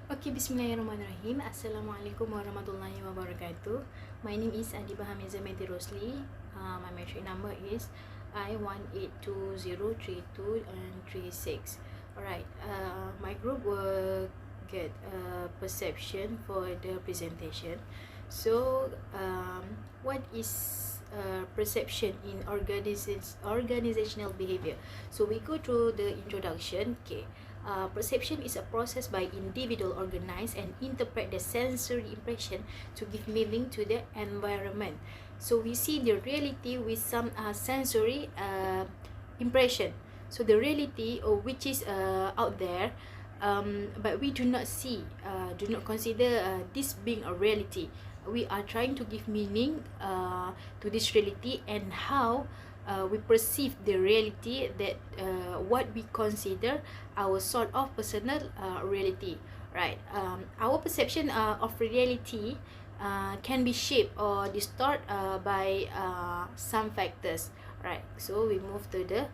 Okay, bismillahirrahmanirrahim. Assalamualaikum warahmatullahi wabarakatuh. My name is hamizah binti rosli. My metric number is I182032 and 36. Alright, my group will get a perception for the presentation. So, what is perception in organizational behavior? So we go through the introduction. Okay. Perception is a process by individual organize and interpret the sensory impression to give meaning to the environment. So we see the reality with some sensory impression. So the reality which is out there, but we do not see, do not consider this being a reality. We are trying to give meaning to this reality and how we perceive the reality that what we consider our sort of personal reality, right? Our perception of reality can be shaped or distorted by some factors, right? So we move to the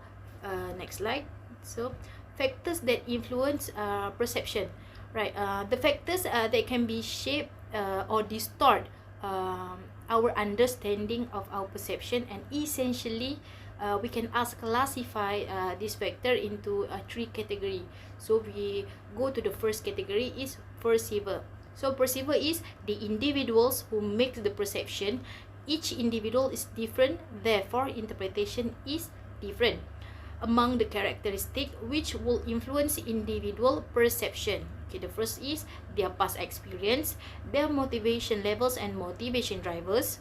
next slide. So factors that influence perception, right? The factors that can be shaped or distort our understanding of our perception, and essentially we can classify this factor into three category. So we go to the first category is perceiver. So perceiver is the individuals who make the perception. Each individual is different, therefore interpretation is different. Among the characteristics which will influence individual perception, okay, the first is their past experience, their motivation levels and motivation drivers,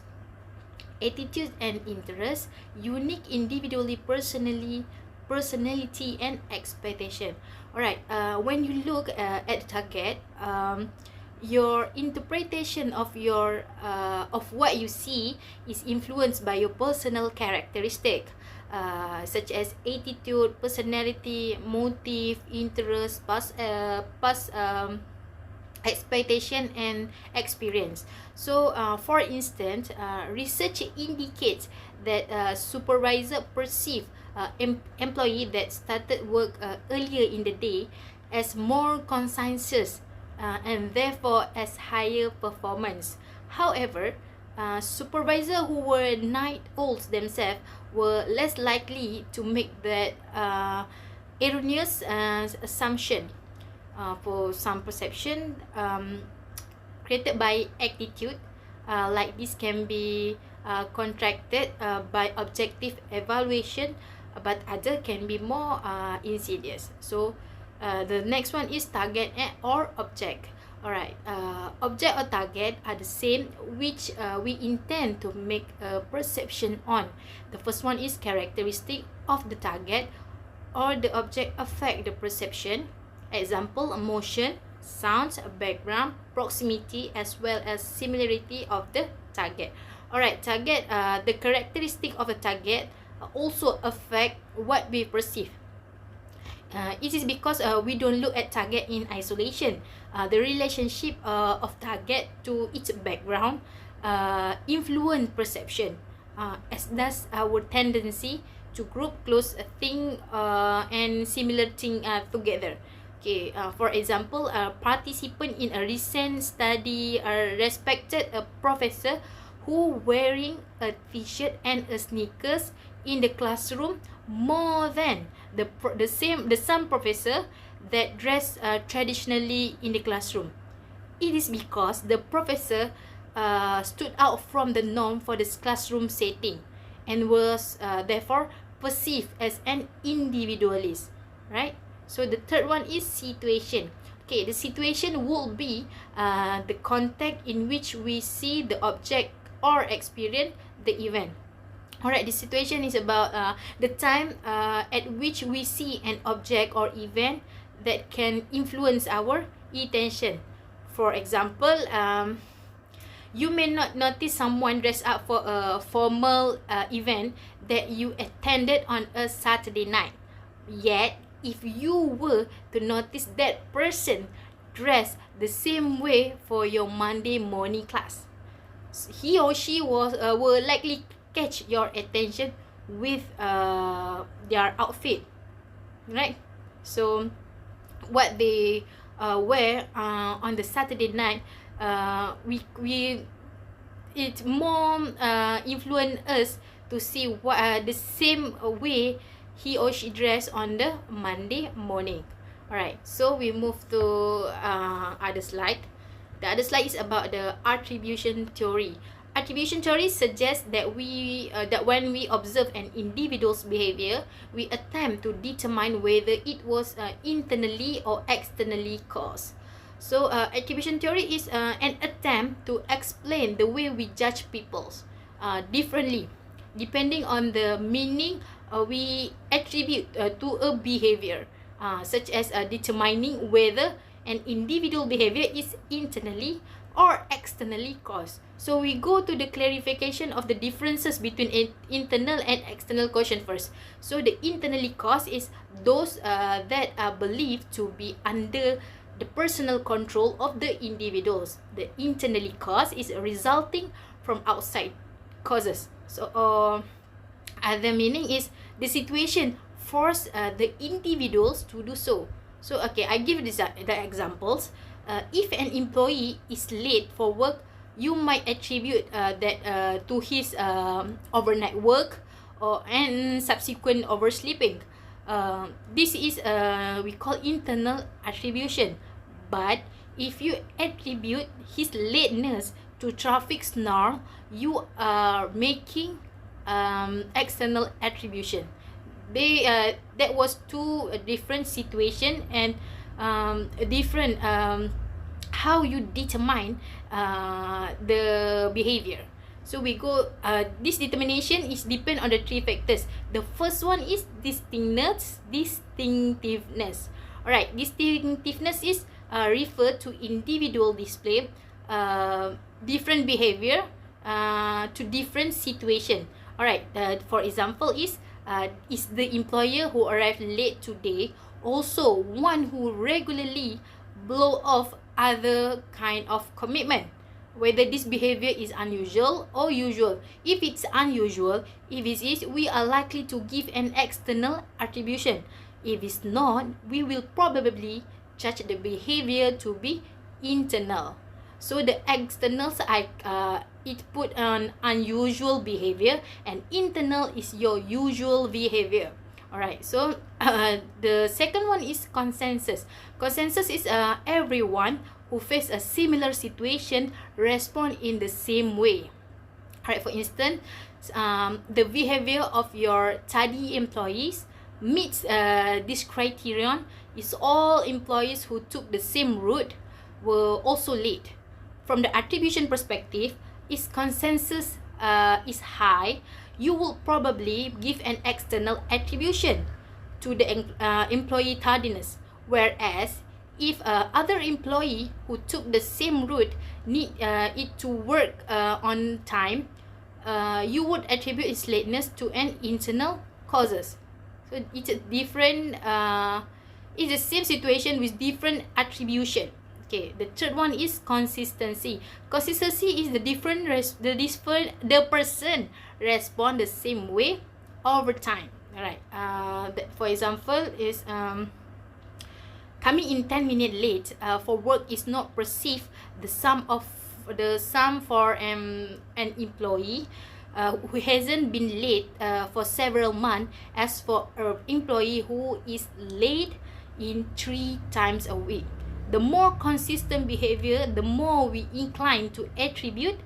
attitude and interest, unique individually personality and expectation. Alright, when you look at the target, your interpretation of your of what you see is influenced by your personal characteristic, such as attitude, personality, motive, interest, past expectation and experience. So for instance, research indicates that supervisor perceive employee that started work earlier in the day as more conscientious and therefore as higher performance. However, supervisors who were night owls themselves were less likely to make that erroneous assumption. For some perception created by attitude, like this can be contracted by objective evaluation, but other can be more insidious. So the next one is target or object. Alright, object or target are the same which we intend to make a perception on. The first one is characteristic of the target or the object affect the perception. Example, motion, sounds, background, proximity, as well as similarity of the target. Alright, target, the characteristic of a target also affect what we perceive. It is because we don't look at target in isolation. The relationship of target to its background influence perception, as does our tendency to group close thing and similar thing together. Okay, for example, a participant in a recent study respected a professor who wearing a t-shirt and a sneakers in the classroom more than the some professor that dress traditionally in the classroom. It is because the professor stood out from the norm for this classroom setting and was therefore perceived as an individualist, right? So the third one is situation. Okay, the situation will be the context in which we see the object or experience the event. Alright, the situation is about the time at which we see an object or event that can influence our attention. For example, you may not notice someone dressed up for a formal event that you attended on a Saturday night. Yet, if you were to notice that person dressed the same way for your Monday morning class, he or she will likely catch your attention with their outfit, right? So what they where on the Saturday night, we it more influence us to see what the same way he or she dress on the Monday morning. Alright, so we move to other slide. The other slide is about the attribution theory. Attribution theory suggests that that when we observe an individual's behavior, we attempt to determine whether it was internally or externally caused. So attribution theory is an attempt to explain the way we judge people differently, depending on the meaning we attribute to a behavior, such as determining whether an individual behavior is internally or externally caused. So we go to the clarification of the differences between internal and external caution first. So the internally caused is those that are believed to be under the personal control of the individuals. The internally caused is resulting from outside causes. So other meaning is the situation force the individuals to do so. So okay, I give the examples. If an employee is late for work, you might attribute that to his overnight work and subsequent oversleeping. This is we call internal attribution. But if you attribute his lateness to traffic snarl, you are making external attribution. That was two different situation and different how you determine the behavior. So we go this determination is depend on the three factors. The first one is distinctiveness. Alright, distinctiveness is refer to individual display different behavior to different situation. Alright, for example is the employer who arrived late today also one who regularly blow off other kind of commitment, whether this behavior is unusual or usual. If it's unusual, if it is, we are likely to give an external attribution. If it's not, we will probably judge the behavior to be internal. So the externals it put on unusual behavior, and internal is your usual behavior. Alright, so the second one is consensus. Consensus is everyone who face a similar situation respond in the same way. Alright, for instance, the behavior of your tardy employees meets this criterion is all employees who took the same route were also late. From the attribution perspective, if consensus is high, you will probably give an external attribution to the employee tardiness. Whereas, if other employee who took the same route need it to work on time, you would attribute its lateness to an internal causes. So it's a different, it's the same situation with different attribution. Okay, the third one is consistency. Consistency is the person respond the same way over time. Alright. For example, is coming in 10 minutes late for work is not perceived the sum for an employee who hasn't been late for several months as for an employee who is late in 3 times a week. The more consistent behavior, the more we incline to attribute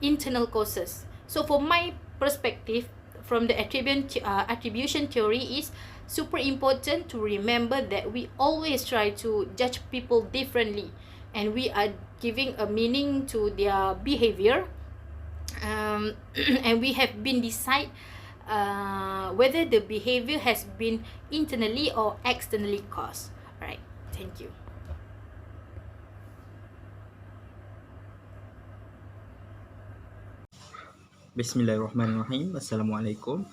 internal causes. So for my perspective, from the attribution theory is super important to remember that we always try to judge people differently, and we are giving a meaning to their behavior, and we have been decide whether the behavior has been internally or externally caused. Alright, thank you. Bismillahirrahmanirrahim. Assalamualaikum.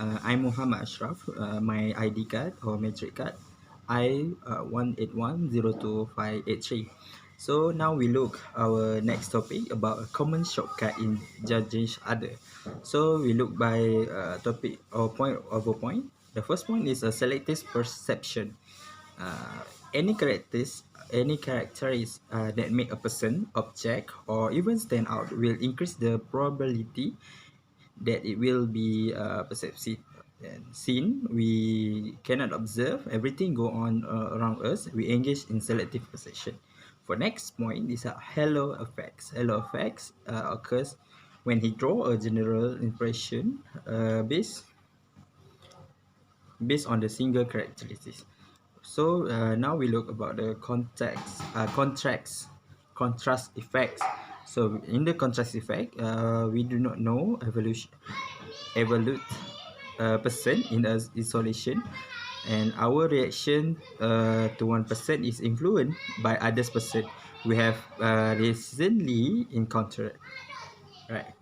I'm Muhammad Ashraf. My ID card or metric card I181025883. So now we look our next topic about a common shortcut in judging other. So we look by topic or point over point. The first point is a selective perception. Any characteristics that make a person, object, or even stand out will increase the probability that it will be perceived and seen. We cannot observe everything go on around us. We engage in selective perception. For next point is halo effects. Halo effects occurs when he draw a general impression based on the single characteristics. So now we look about the contrast effects. So in the contrast effect, we do not know evolute a person in isolation, and our reaction to one person is influenced by others person we have recently encountered, right?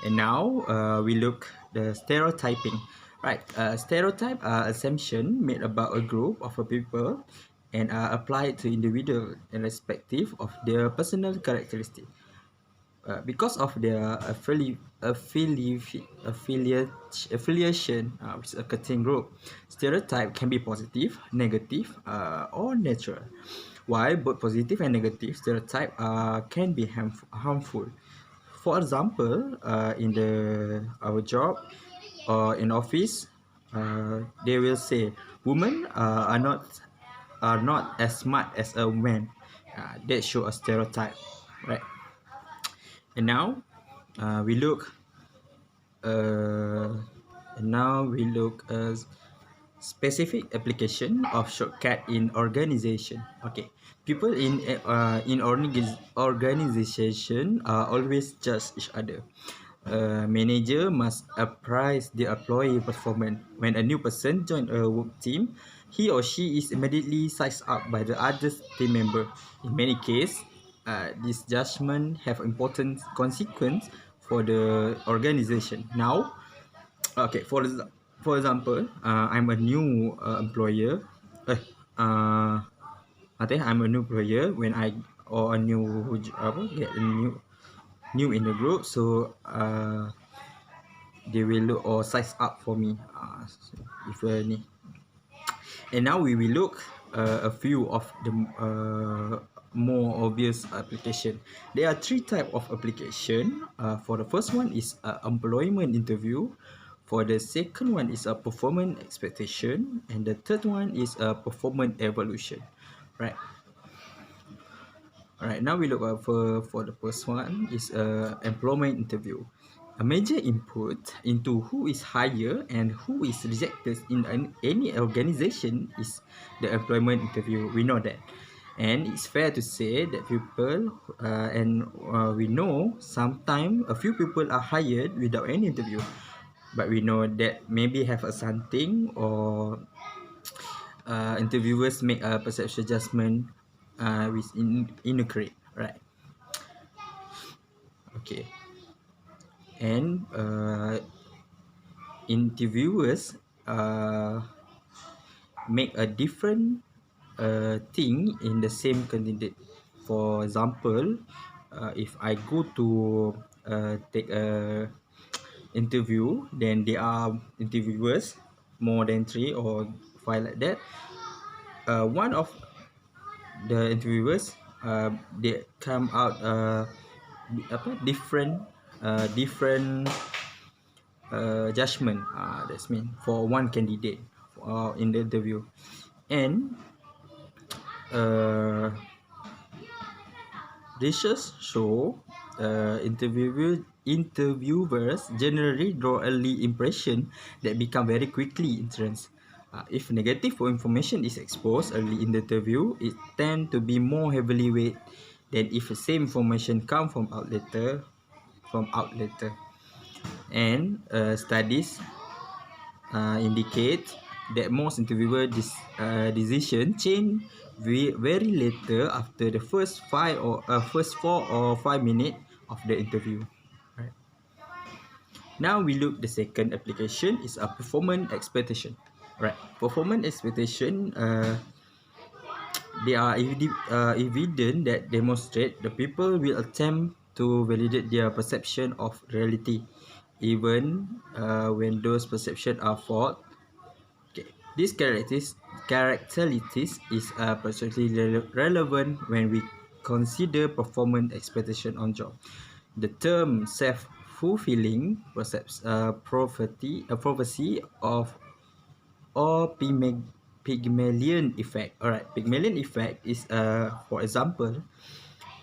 And now we look the stereotyping. Right, stereotype are assumption made about a group of a people and are applied to individual irrespective of their personal characteristic. Because of their affiliation with a certain group, stereotype can be positive, negative, or natural. While both positive and negative stereotype can be harmful. For example, in our job or in office, they will say women are not as smart as a man. That show a stereotype, right? And now we look uh, now we look as specific application of shortcut in organization. Okay, people in organization always judge each other. Manager must appraise the employee performance. When a new person join a work team, he or she is immediately sized up by the other team member. In many cases, this judgment have important consequence for the organization. Now, okay, for example, I'm a new employer. Uh, uh, I think I'm a new player when I or a new get a new in the group, so they will look or size up for me. If any. And now we will look a few of the more obvious application. There are three type of application. For the first one is employment interview. For the second one is a performance expectation, and the third one is a performance evaluation. Right. Alright, now we look for the first one is a employment interview. A major input into who is hired and who is rejected in any organization is the employment interview. We know that, and it's fair to say that we know sometimes a few people are hired without any interview, but we know that maybe have a something or interviewers make a perception adjustment with inaccurate, right? Okay, and interviewers make a different thing in the same candidate. For example, if I go to take a interview, then there are interviewers more than 3 or 5 like that. One of the interviewers they come out different judgment, that's mean for one candidate in the interview. And uh, research show interviewers generally draw early impression that become very quickly interest. If negative information is exposed early in the interview, it tend to be more heavily weight than if the same information come from out later. And studies indicate that most interviewer decision change very later after the first 4 or 5 minutes of the interview. Right. Now we look the second application is a performance expectation. Right. Performance expectation. They are evident that demonstrate the people will attempt to validate their perception of reality, even when those perceptions are false. Okay. These characteristics is particularly relevant when we consider performance expectation on job. The term self-fulfilling prophecy of or Pygmalion effect. Alright, Pygmalion effect is for example,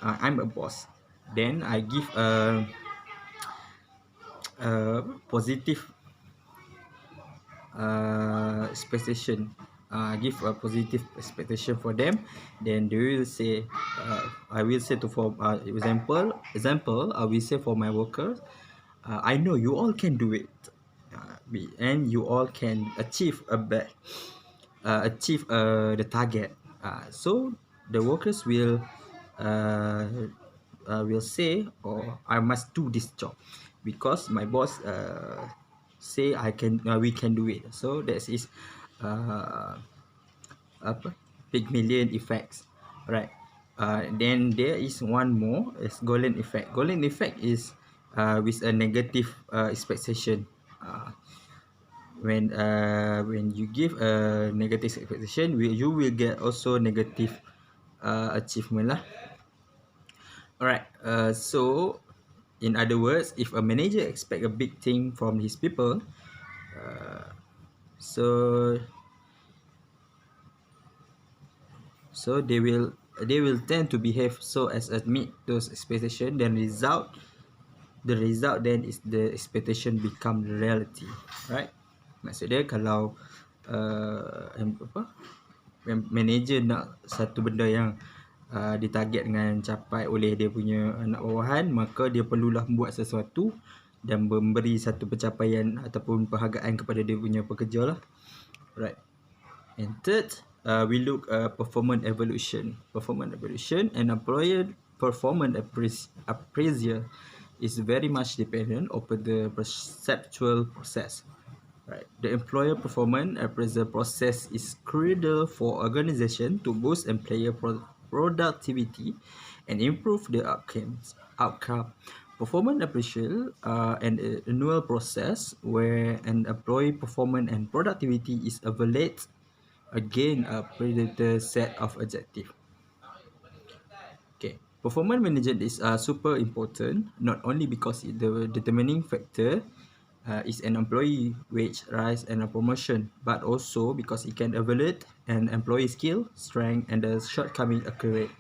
I'm a boss. Then I give a positive expectation. Give a positive expectation for them. Then they will say, I will say to for example, I will say for my workers, I know you all can do it, and you all can achieve the target. So the workers uh, will say, or I must do this job because my boss say we can do it. So that is uh, apa Pygmalion effects, right? Then there is one more is golden effect. Golden effect is with a negative expectation. When you give a negative expectation, you will get also negative achievement lah. Alright, so in other words, if a manager expect a big thing from his people, so they will tend to behave so as meet those expectation. Then the result then is the expectation become the reality, right? Maksud dia kalau manager nak satu benda yang ditarget dengan capai oleh dia punya anak bawahan, maka dia perlulah buat sesuatu dan memberi satu pencapaian ataupun penghargaan kepada dia punya pekerja lah, right? And third, we look performance evaluation. Performance evaluation and employer performance appraisal is very much dependent upon the perceptual process. Right. The employer performance appraisal process is crucial for organization to boost employer productivity and improve the outcome. Performance appraisal an annual process where an employee performance and productivity is evaluated against a predator set of objectives. Okay, performance management is super important, not only because the determining factor is an employee wage rise and a promotion, but also because it can evaluate an employee skill, strength, and the shortcoming accurate.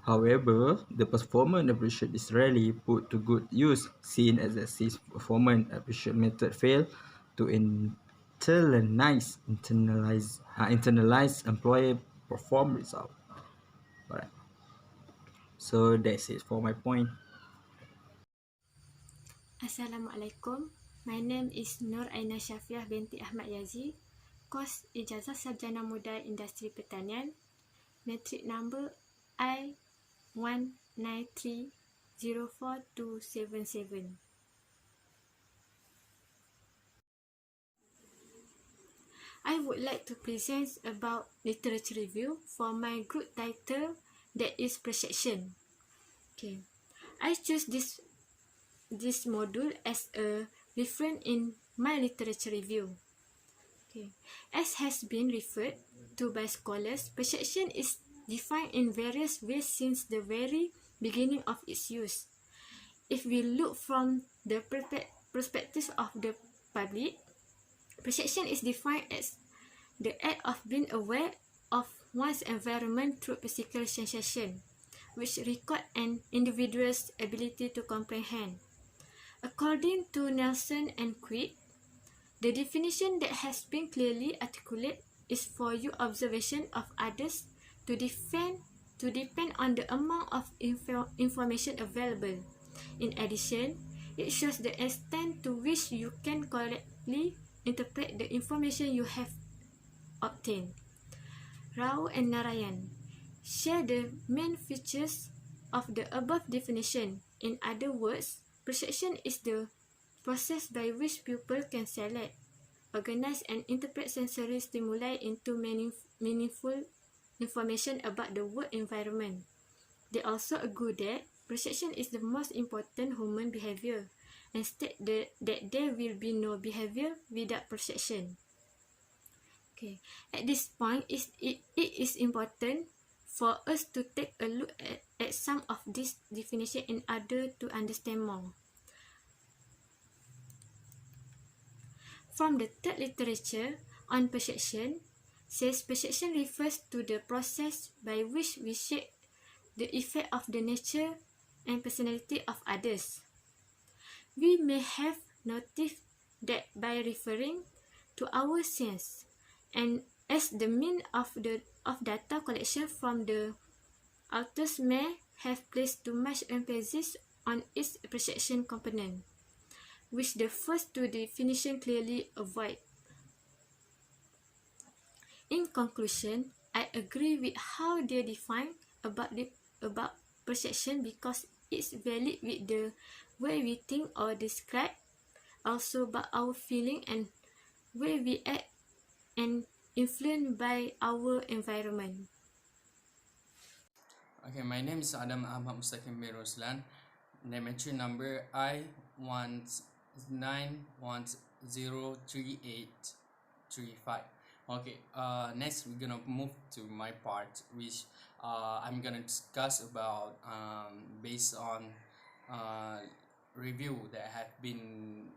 However, the performance appreciation is rarely put to good use, seen as the performance appreciation method fail to internalize employee perform result. Alright. So that's it for my point. Assalamualaikum. My name is aina syafiyah binti Ahmad yazi. Kos Ijazah Sarjana Muda Industri Pertanian. Matric number I19304277. I would like to present about literature review for my group title, that is perception. Okay, I choose this module as a reference in my literature review. Okay, as has been referred to by scholars, perception is defined in various ways since the very beginning of its use. If we look from the perspective of the public, perception is defined as the act of being aware of one's environment through physical sensation, which record an individual's ability to comprehend. According to Nelson and Quick, the definition that has been clearly articulated is for your observation of others to depend on the amount of information available. In addition, it shows the extent to which you can correctly interpret the information you have obtained. Rao and Narayan share the main features of the above definition. In other words, perception is the process by which people can select, organize, and interpret sensory stimuli into meaningful information about the work environment. They also agree that perception is the most important human behavior and state that there will be no behavior without perception. Okay. At this point, it is important for us to take a look at some of these definitions in order to understand more. From the third literature on perception, says perception refers to the process by which we shape the effect of the nature and personality of others. We may have noticed that by referring to our sense and as the mean of data collection from the authors may have placed too much emphasis on its perception component, which the first two definitions clearly avoid. In conclusion, I agree with how they define about perception because it's valid with the way we think or describe, also about our feeling and way we act and influenced by our environment. Okay, my name is ahmad mustaqim bin ruslan. Name entry number I19103835. Okay, next we're gonna move to my part, which I'm gonna discuss about based on review that have been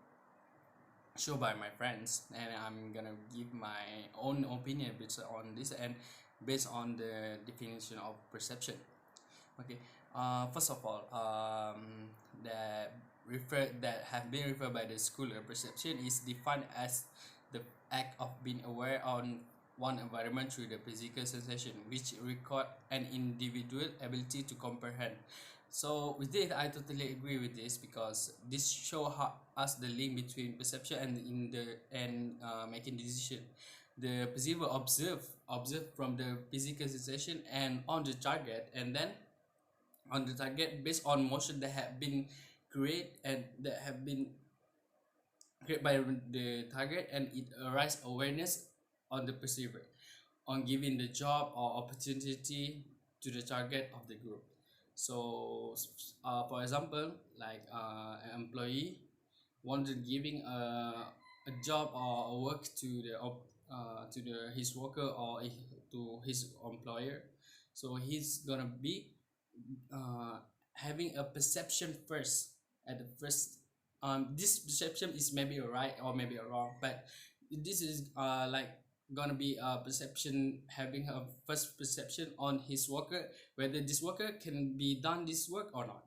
shown by my friends, and I'm gonna give my own opinion based on this and based on the definition of perception. Okay. First of all, that have been referred by the scholar, perception is defined as the act of being aware on one environment through the physical sensation, which record an individual ability to comprehend. So with this, I totally agree with this because this show us the link between perception and making decision. The perceiver observe from the physical sensation and on the target, and then on the target based on motion that have been created by the target, and it arise awareness on the perceiver on giving the job or opportunity to the target of the group. So for example, like an employee wanted giving a job or a work to his worker or to his employer. So he's gonna be having a perception first at the first. This perception is maybe a right or maybe a wrong, but this is like gonna be a perception, having a first perception on his worker, whether this worker can be done this work or not.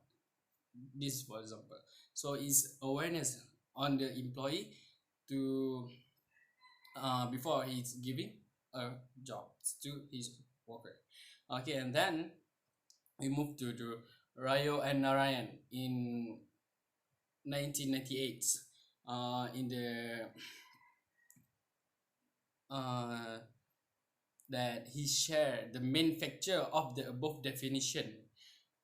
This for example, so is awareness on the employee to before he's giving a job to his worker. Okay, and then we move to the Rayo and Narayan in 1998. In the that he shared the main factor of the above definition.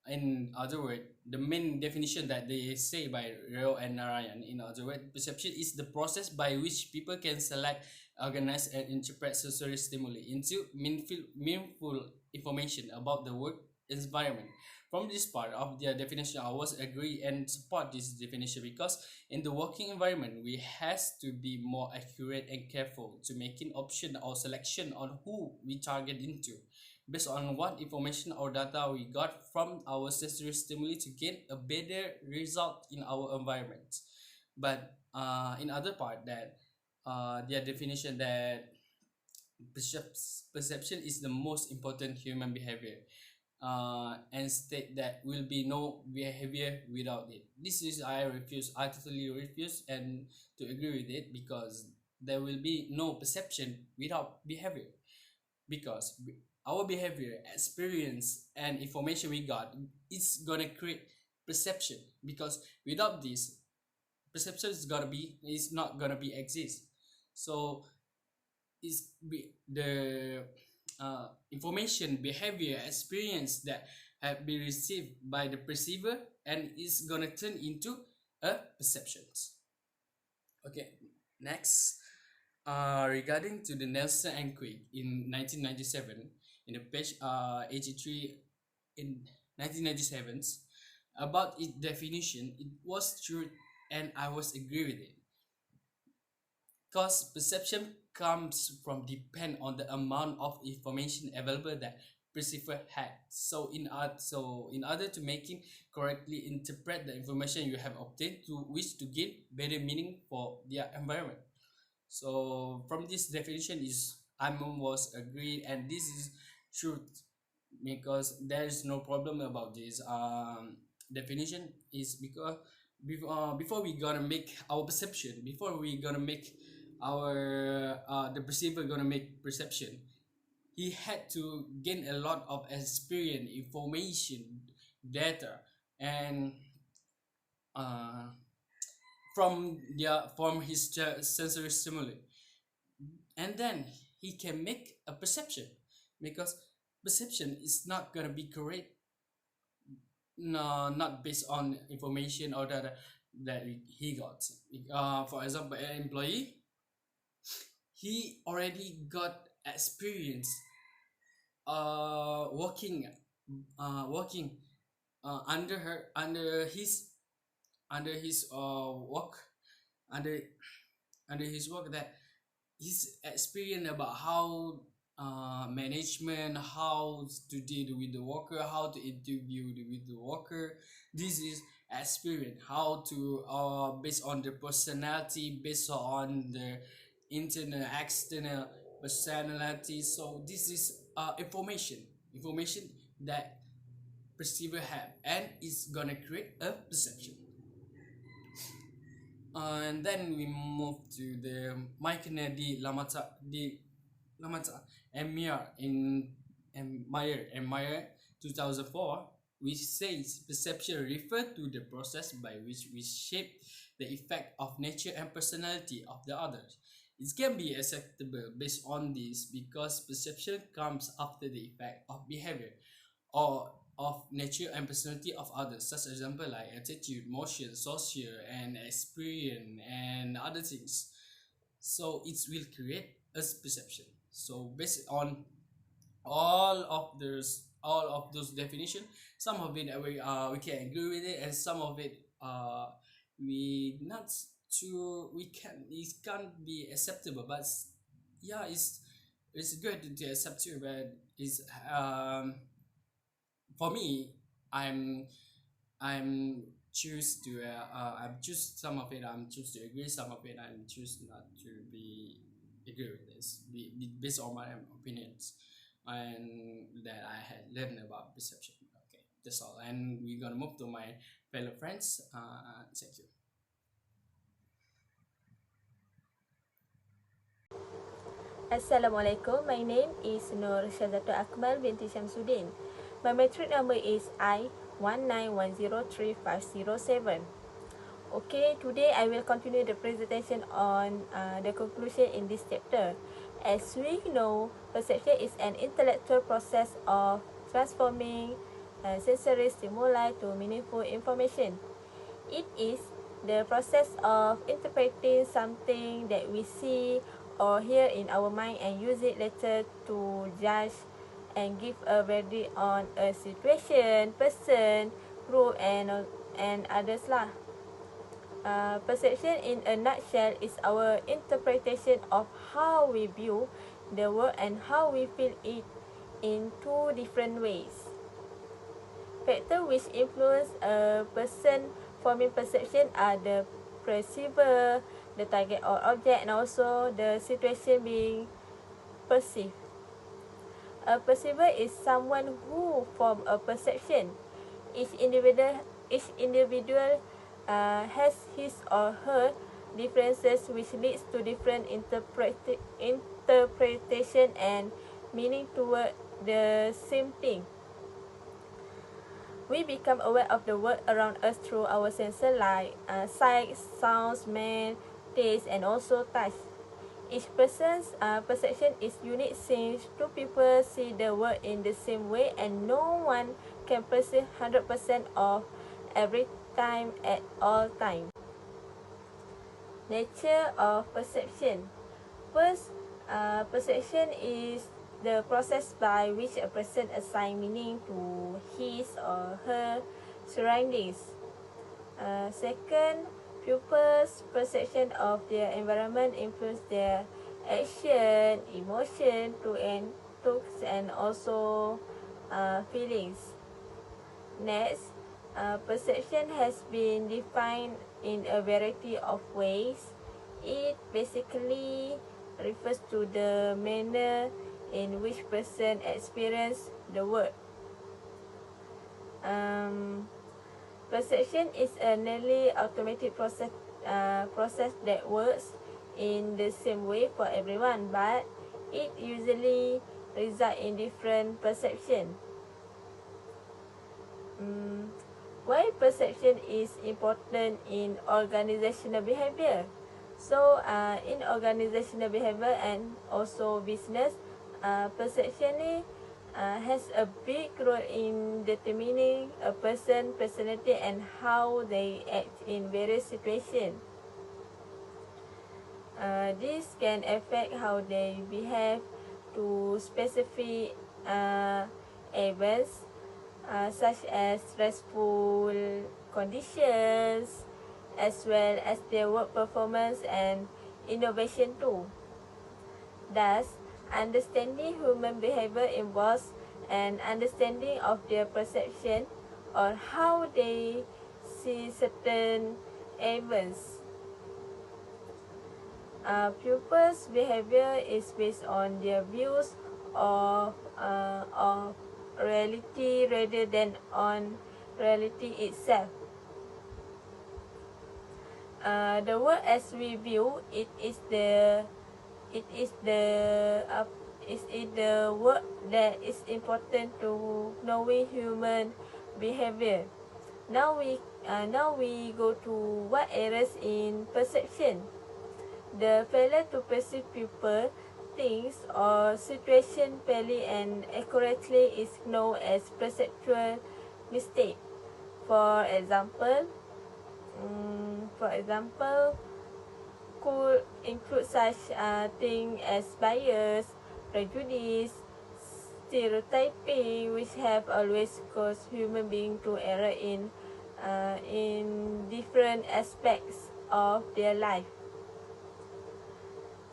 In other words, the main definition that they say by Rayo and Narayan, in other words, perception is the process by which people can select, organize, and interpret sensory stimuli into meaningful information about the work environment. From this part of their definition, I was agree and support this definition because in the working environment, we has to be more accurate and careful to making option or selection on who we target into, based on what information or data we got from our sensory stimuli to get a better result in our environment. But in other part that their definition that perception is the most important human behavior, and state that will be no behavior without it. This is I totally refuse and to agree with it, because there will be no perception without behavior, because our behavior, experience, and information we got, it's gonna create perception, because without this, perception is not gonna be exist. So the information, behavior, experience that have been received by the perceiver, and is gonna turn into a perceptions. Okay, next, regarding to the Nelson and Quick in 1997, in the page 83 in 1997, about its definition, it was true and I was agree with it, because perception comes from depend on the amount of information available that perceiver had. So in order to making correctly interpret the information you have obtained to wish to gain better meaning for their environment. So from this definition is I'm was agreed, and this is truth, because there is no problem about this definition. Is because before we gonna make our perception, before we gonna make our the perceiver gonna make perception, he had to gain a lot of experience, information, data, and uh, from his sensory stimuli, and then he can make a perception, because perception is not gonna be correct, no, not based on information or data that he got. For example, an employee, he already got experience working under his work, under his work, that his experience about how management, how to deal with the worker, how to interview with the worker. This is experience how to based on the personality, based on the internal external personality. So this is information that perceiver have, and it's gonna create a perception. And then we move to the Maikna Lamata and Meyer Meyer 2004, which says perception refer to the process by which we shape the effect of nature and personality of the others. It can be acceptable based on this because perception comes after the effect of behavior or of nature and personality of others, such as example like attitude, motion, social, and experience, and other things. So it will create a perception. So based on all of those definition, some of it we can agree with it, and some of it we not too we can it can't be acceptable. But yeah, it's good to accept too, but it's for me, I'm I'm choose to I'm choose some of it, I'm choose to agree, some of it I'm choose not to be agree with this based on my opinions and that I had learned about perception. Okay, that's all, and we're gonna move to my fellow friends. Thank you. Assalamualaikum. My name is Nur Akmal binti Shamsudin. My metric number is I1910357. Okay, today I will continue the presentation on the conclusion in this chapter. As we know, perception is an intellectual process of transforming sensory stimuli to meaningful information. It is the process of interpreting something that we see or hear in our mind and use it later to judge and give a verdict on a situation, person, group, and others lah. Perception in a nutshell is our interpretation of how we view the world and how we feel it in two different ways. Factors which influence a person forming perception are the perceiver, the target or object, and also the situation being perceived. A perceiver is someone who forms a perception. Each individual has his or her differences, which leads to different interpretation and meaning toward the same thing. We become aware of the world around us through our senses like sight, sound, smell, taste, and also touch. Each person's perception is unique since two people see the world in the same way and no one can perceive 100% of every time at all times. Nature of perception. First, perception is the process by which a person assigns meaning to his or her surroundings. Second, pupils' perception of their environment influence their action, emotion, thoughts, and also feelings. Next, perception has been defined in a variety of ways. It basically refers to the manner in which person experience the world. Um, Perception is a nearly automatic process that works in the same way for everyone, but it usually results in different perception. Why perception is important in organizational behavior? So, in organizational behavior and also business, perception has a big role in determining a person's personality and how they act in various situations. This can affect how they behave to specific events, such as stressful conditions, as well as their work performance and innovation too. Thus, understanding human behavior involves an understanding of their perception or how they see certain events. Pupils' behavior is based on their views of reality rather than on reality itself. The world as we view it is the work that is important to knowing human behavior. Now we go to what errors in perception. The failure to perceive people, things, or situation fairly and accurately is known as perceptual mistake. For example, could include such things as bias, prejudice, stereotyping, which have always caused human beings to err in different aspects of their life.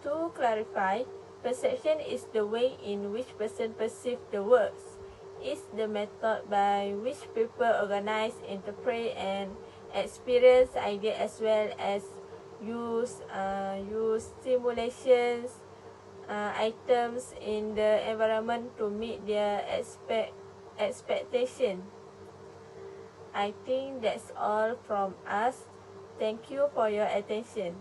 To clarify, perception is the way in which person perceive the world. It's the method by which people organize, interpret, and experience ideas as well as use simulations items in the environment to meet their expectation. I think that's all from us. Thank you for your attention.